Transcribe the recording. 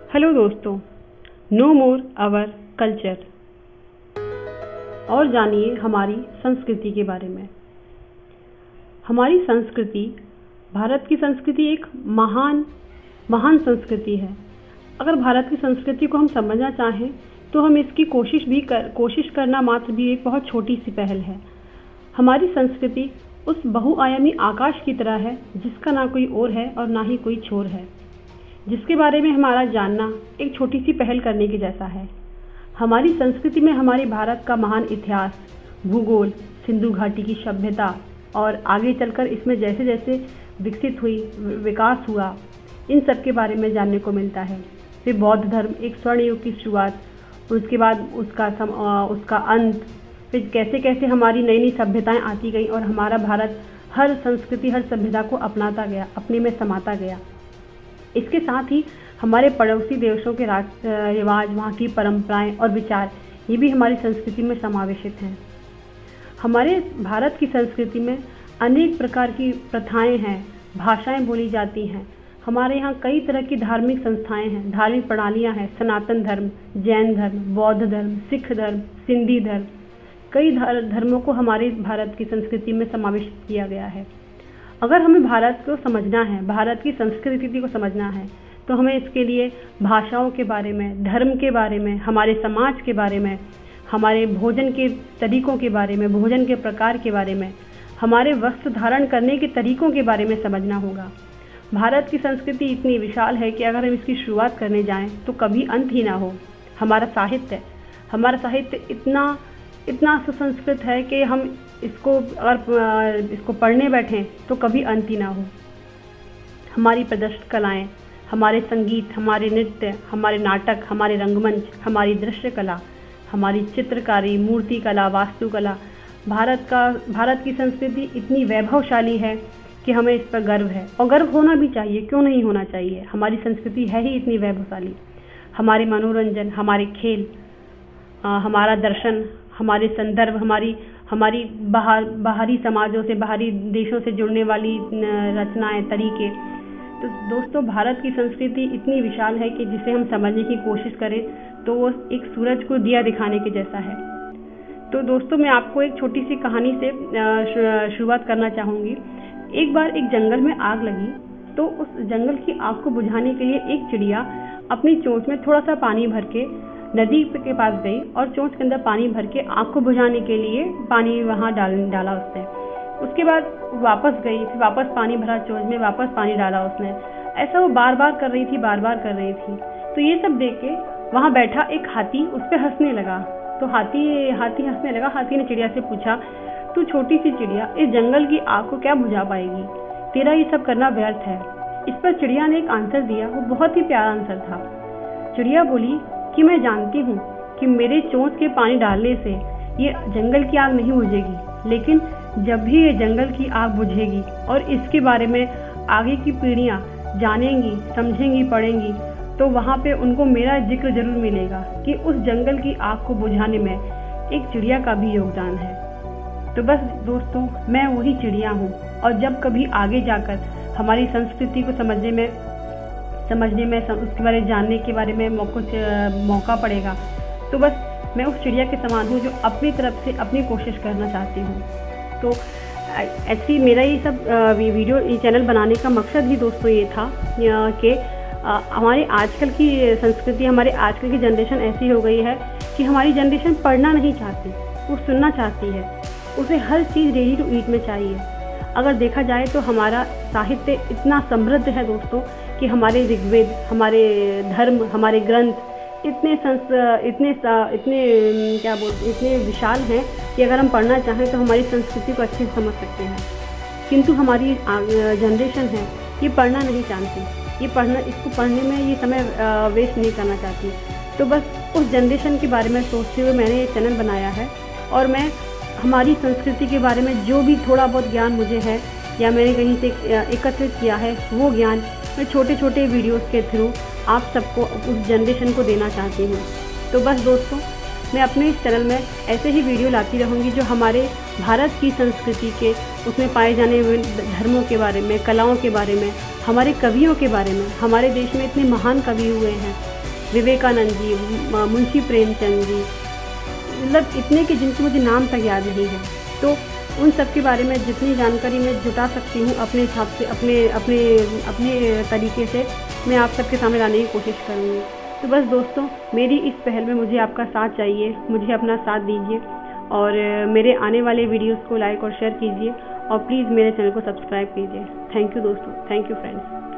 Hello दोस्तों, no more our culture. और जानिए हमारी संस्कृति के बारे में। हमारी संस्कृति, भारत की संस्कृति एक महान संस्कृति है। अगर भारत की संस्कृति को हम समझना चाहें तो हम इसकी कोशिश करना मात्र भी एक बहुत छोटी सी पहल है। हमारी संस्कृति उस बहुआयामी आकाश की तरह है जिसका ना कोई ओर है और ना ही कोई छोर है, जिसके बारे में हमारा जानना एक छोटी सी पहल करने के जैसा है। हमारी संस्कृति में हमारे भारत का महान इतिहास, भूगोल, सिंधु घाटी की सभ्यता और आगे चलकर इसमें जैसे जैसे विकसित हुई, विकास हुआ, इन सब के बारे में जानने को मिलता है। फिर बौद्ध धर्म एक स्वर्ण युग की शुरुआत, उसके बाद उसका अंत, फिर कैसे कैसे हमारी नई नई सभ्यताएं आती गई और हमारा भारत हर संस्कृति, हर सभ्यता को अपनाता गया, अपने में समाता गया। इसके साथ ही हमारे पड़ोसी देशों के रिवाज, वहाँ की परंपराएं और विचार, ये भी हमारी संस्कृति में समावेशित हैं। हमारे भारत की संस्कृति में अनेक प्रकार की प्रथाएं हैं, भाषाएं बोली जाती हैं। हमारे यहाँ कई तरह की धार्मिक संस्थाएं हैं, धार्मिक प्रणालियाँ हैं, सनातन धर्म, जैन धर्म, बौद्ध धर्म, सिख धर्म, सिंधी धर्म, कई धर्मों को हमारे भारत की संस्कृति में समावेश किया गया है। अगर हमें भारत को समझना है, भारत की संस्कृति को समझना है, तो हमें इसके लिए भाषाओं के बारे में, धर्म के बारे में, हमारे समाज के बारे में, हमारे भोजन के तरीकों के बारे में, भोजन के प्रकार के बारे में, हमारे वस्त्र धारण करने के तरीकों के बारे में समझना होगा। भारत की संस्कृति इतनी विशाल है कि अगर हम इसकी शुरुआत करने जाएं तो कभी अंत ही ना हो। हमारा साहित्य इतना सुसंस्कृत है कि हम इसको पढ़ने बैठें तो कभी अंत ही ना हो। हमारी प्रदर्शन कलाएं, हमारे संगीत, हमारे नृत्य, हमारे नाटक, हमारे रंगमंच, हमारी दृश्य कला, हमारी चित्रकारी, मूर्ति कला, वास्तुकला, भारत की संस्कृति इतनी वैभवशाली है कि हमें इस पर गर्व है और गर्व होना भी चाहिए। क्यों नहीं होना चाहिए? हमारी संस्कृति है ही इतनी वैभवशाली। हमारे मनोरंजन, हमारे खेल, हमारा दर्शन, हमारे संदर्भ, हमारी बाहरी समाजों से, बाहरी देशों से जुड़ने वाली रचनाएं, तरीके। तो दोस्तों, भारत की संस्कृति इतनी विशाल है कि जिसे हम समझने की कोशिश करें तो वो एक सूरज को दिया दिखाने के जैसा है। तो दोस्तों, मैं आपको एक छोटी सी कहानी से शुरुआत करना चाहूँगी। एक बार एक जंगल में आग लगी तो उस जंगल की आग को बुझाने के लिए एक चिड़िया अपनी चोंच में थोड़ा सा पानी भर के नदी के पास गई और चोंच के अंदर पानी भर के आग को बुझाने के लिए पानी वहाँ डाला उसने। उसके बाद वापस गई, फिर वापस पानी भरा चोंच में, वापस पानी डाला उसने। ऐसा वो बार बार कर रही थी। तो ये सब देख के वहाँ बैठा एक हाथी उस पर हंसने लगा। तो हाथी हंसने लगा। हाथी ने चिड़िया से पूछा, तू छोटी सी चिड़िया इस जंगल की आग को क्या बुझा पाएगी? तेरा ये सब करना व्यर्थ है। इस पर चिड़िया ने एक आंसर दिया, वो बहुत ही प्यारा आंसर था। चिड़िया बोली कि मैं जानती हूँ कि मेरे चोंच के पानी डालने से ये जंगल की आग नहीं बुझेगी, लेकिन जब भी ये जंगल की आग बुझेगी और इसके बारे में आगे की पीढ़ियाँ जानेंगी, समझेंगी, पढ़ेंगी, तो वहाँ पे उनको मेरा जिक्र जरूर मिलेगा कि उस जंगल की आग को बुझाने में एक चिड़िया का भी योगदान है। तो बस दोस्तों, मैं वही चिड़िया हूँ और जब कभी आगे जाकर हमारी संस्कृति को समझने में उसके बारे में जानने के बारे में कुछ मौका पड़ेगा, तो बस मैं उस चिड़िया के समान हूँ जो अपनी तरफ से अपनी कोशिश करना चाहती हूँ। तो ऐसी मेरा ये सब वीडियो चैनल बनाने का मकसद ही दोस्तों ये था कि हमारे आजकल की संस्कृति, हमारे आजकल की जनरेशन ऐसी हो गई है कि हमारी जनरेशन पढ़ना नहीं चाहती, वो सुनना चाहती है। उसे हर चीज़ रेडी टू ईट में चाहिए। अगर देखा जाए तो हमारा साहित्य इतना समृद्ध है दोस्तों कि हमारे ऋग्वेद, हमारे धर्म, हमारे ग्रंथ इतने विशाल हैं कि अगर हम पढ़ना चाहें तो हमारी संस्कृति को अच्छे से समझ सकते हैं। किंतु हमारी जनरेशन है ये पढ़ना नहीं जानती, इसको पढ़ने में ये समय वेस्ट नहीं करना चाहती। तो बस उस जनरेशन के बारे में सोचते हुए मैंने ये चैनल बनाया है और मैं हमारी संस्कृति के बारे में जो भी थोड़ा बहुत ज्ञान मुझे है या मैंने कहीं से एकत्रित किया है, वो ज्ञान मैं छोटे छोटे वीडियोस के थ्रू आप सबको, उस जनरेशन को देना चाहती हूँ। तो बस दोस्तों, मैं अपने इस चैनल में ऐसे ही वीडियो लाती रहूँगी जो हमारे भारत की संस्कृति के, उसमें पाए जाने वाले धर्मों के बारे में, कलाओं के बारे में, हमारे कवियों के बारे में। हमारे देश में इतने महान कवि हुए हैं विवेकानंद जी, मुंशी प्रेमचंद जी, मतलब इतने के जिनके मुझे नाम तक याद नहीं है। तो उन सब के बारे में जितनी जानकारी मैं जुटा सकती हूँ अपने हिसाब से, अपने तरीके से मैं आप सबके सामने लाने की कोशिश करूँगी। तो बस दोस्तों, मेरी इस पहल में मुझे आपका साथ चाहिए, मुझे अपना साथ दीजिए और मेरे आने वाले वीडियोस को लाइक और शेयर कीजिए और प्लीज़ मेरे चैनल को सब्सक्राइब कीजिए। थैंक यू दोस्तों, थैंक यू फ्रेंड्स।